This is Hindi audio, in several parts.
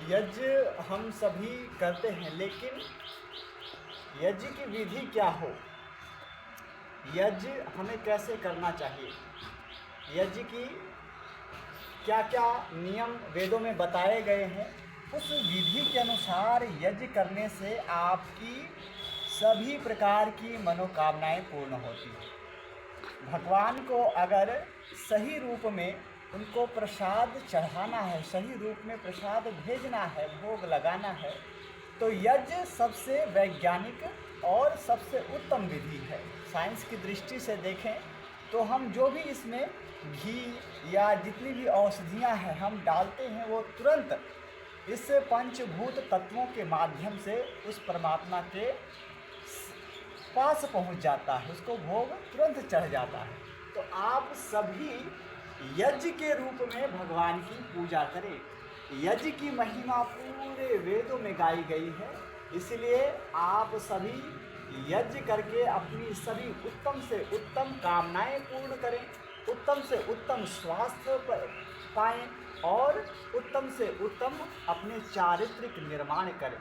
यज्ञ हम सभी करते हैं, लेकिन यज्ञ की विधि क्या हो, यज्ञ हमें कैसे करना चाहिए, यज्ञ की क्या क्या नियम वेदों में बताए गए हैं, उस विधि के अनुसार यज्ञ करने से आपकी सभी प्रकार की मनोकामनाएं पूर्ण होती हैं। भगवान को अगर सही रूप में उनको प्रसाद चढ़ाना है, सही रूप में प्रसाद भेजना है, भोग लगाना है, तो यज्ञ सबसे वैज्ञानिक और सबसे उत्तम विधि है। साइंस की दृष्टि से देखें तो हम जो भी इसमें घी या जितनी भी औषधियाँ हैं हम डालते हैं, वो तुरंत इस पंचभूत तत्वों के माध्यम से उस परमात्मा के पास पहुंच जाता है, उसको भोग तुरंत चढ़ जाता है। तो आप सभी यज्ञ के रूप में भगवान की पूजा करें। यज्ञ की महिमा पूरे वेदों में गाई गई है, इसलिए आप सभी यज्ञ करके अपनी सभी उत्तम से उत्तम कामनाएं पूर्ण करें, उत्तम से उत्तम स्वास्थ्य पाएं और उत्तम से उत्तम अपने चारित्रिक निर्माण करें।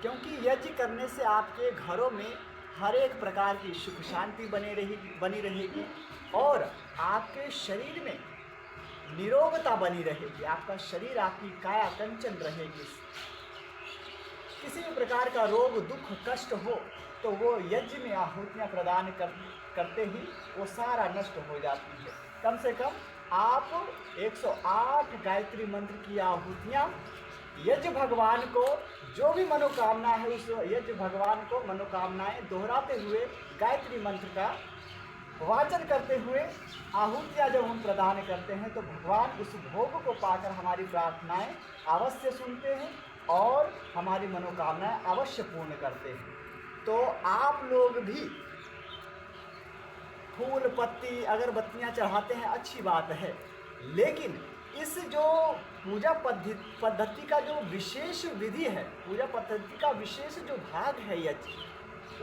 क्योंकि यज्ञ करने से आपके घरों में हर एक प्रकार की सुख शांति बनी रहेगी और आपके शरीर में निरोगता बनी रहेगी, आपका शरीर, आपकी काया कंचन रहेगी। किसी भी प्रकार का रोग दुख कष्ट हो तो वो यज्ञ में आहुतियाँ प्रदान करते ही वो सारा नष्ट हो जाती है। कम से कम आप 108 गायत्री मंत्र की आहुतियाँ यज्ञ भगवान को, जो भी मनोकामना है उस यज्ञ भगवान को मनोकामनाएं दोहराते हुए गायत्री मंत्र का वाचन करते हुए आहुतियाँ जब हम प्रदान करते हैं तो भगवान उस भोग को पाकर हमारी प्रार्थनाएं अवश्य सुनते हैं और हमारी मनोकामनाएं अवश्य पूर्ण करते हैं। तो आप लोग भी फूल पत्ती अगरबत्तियाँ चढ़ाते हैं, अच्छी बात है, लेकिन इस जो पूजा पद्धति का जो विशेष विधि है, पूजा पद्धति का विशेष जो भाग है यज्ञ,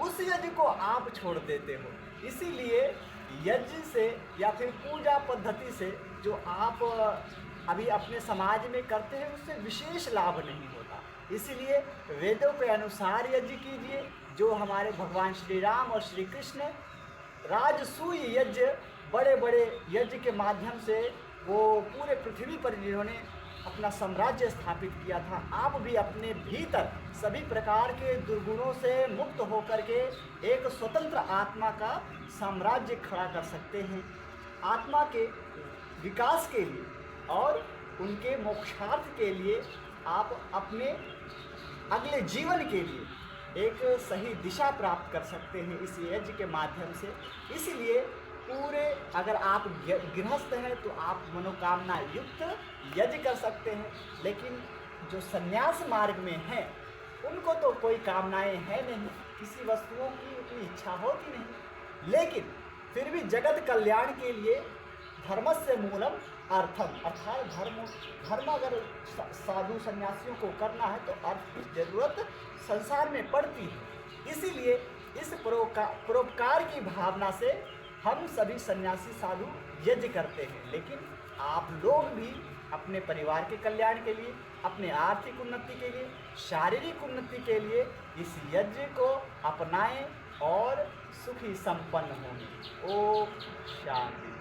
उस यज्ञ को आप छोड़ देते हो। इसीलिए यज्ञ से या फिर पूजा पद्धति से जो आप अभी अपने समाज में करते हैं उससे विशेष लाभ नहीं होता। इसीलिए वेदों के अनुसार यज्ञ कीजिए। जो हमारे भगवान श्री राम और श्री कृष्ण राजसूय यज्ञ, बड़े बड़े यज्ञ के माध्यम से वो पूरे पृथ्वी पर जिन्होंने अपना साम्राज्य स्थापित किया था, आप भी अपने भीतर सभी प्रकार के दुर्गुणों से मुक्त होकर के एक स्वतंत्र आत्मा का साम्राज्य खड़ा कर सकते हैं। आत्मा के विकास के लिए और उनके मोक्षार्थ के लिए आप अपने अगले जीवन के लिए एक सही दिशा प्राप्त कर सकते हैं इस यज्ञ के माध्यम से। इसलिए पूरे, अगर आप गृहस्थ हैं तो आप मनोकामना युक्त यज्ञ कर सकते हैं, लेकिन जो संन्यास मार्ग में हैं उनको तो कोई कामनाएं है नहीं, किसी वस्तुओं की उतनी इच्छा होती नहीं, लेकिन फिर भी जगत कल्याण के लिए धर्मस्य मूलम अर्थम, अर्थात धर्म अगर साधु सन्यासियों को करना है तो अर्थ की जरूरत संसार में पड़ती है। इसीलिए इस परोपकार की भावना से हम सभी सन्यासी साधु यज्ञ करते हैं, लेकिन आप लोग भी अपने परिवार के कल्याण के लिए, अपने आर्थिक उन्नति के लिए, शारीरिक उन्नति के लिए इस यज्ञ को अपनाएं और सुखी संपन्न होंगे। ओम शांति।